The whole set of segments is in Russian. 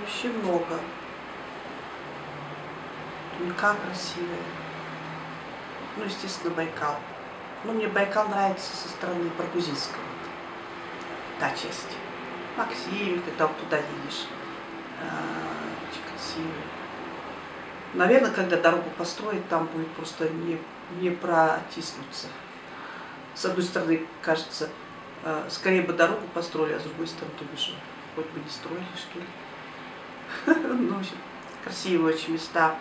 вообще много. Тунька красивая. Ну, естественно, Байкал. Но мне Байкал нравится со стороны Баргузинской. Вот. Та часть. Максим, когда вот туда едешь. Очень красивая. Наверное, когда дорогу построить, там будет просто не протиснуться. С одной стороны, кажется, скорее бы дорогу построили, а с другой стороны, думаешь, хоть бы не строили, что ли. Ну, в общем, красивые очень места.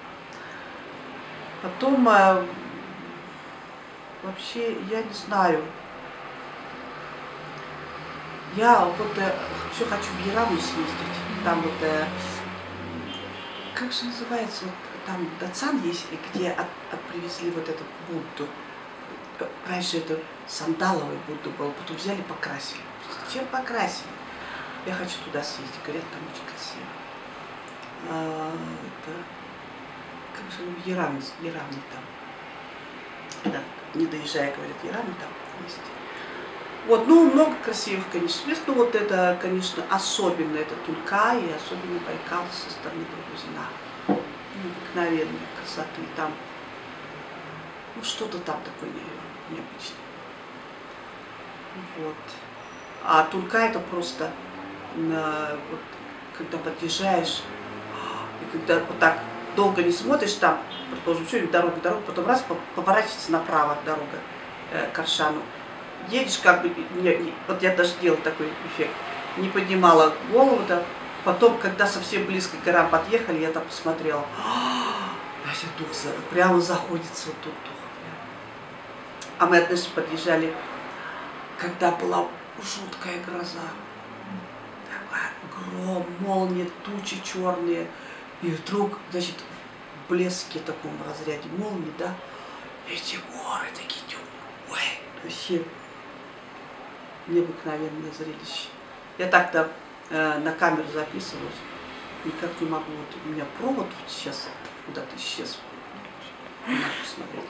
Потом, вообще, я не знаю. Я вот все хочу в Яраму съездить. Там вот, как же называется, вот, там Дацан есть, где привезли вот эту Будду. Раньше это сандаловый Будда был, потом взяли, покрасили. Зачем покрасили? Я хочу туда съездить, говорят, там очень красиво. Это, как же, Ярами там. Да, не доезжая, говорят, Ярами там есть. Вот, ну, много красивых, конечно, мест, но вот это, конечно, особенно это Тунька и особенно Байкал со стороны Баргузина. Необыкновенной красоты там. Ну, что-то там такое необычное. Вот. А Тунька это просто, вот, когда подъезжаешь, и когда вот так долго не смотришь, там, предположим, все, дорога, потом раз, поворачивается направо дорога к Аршану. Едешь как бы, вот я даже делала такой эффект, не поднимала голову-то, потом, когда совсем близко к горам подъехали, я там посмотрела, дух прямо заходится вот тут дух. А мы однажды подъезжали, когда была жуткая гроза, такая гром, молния, тучи черные, и вдруг, значит, в блеске таком разряде молнии, да, эти горы такие темные, ой, вообще необыкновенное зрелище. Я так-то на камеру записывалась, никак не могу. Вот у меня провод вот сейчас куда-то исчез. Не могу посмотреть.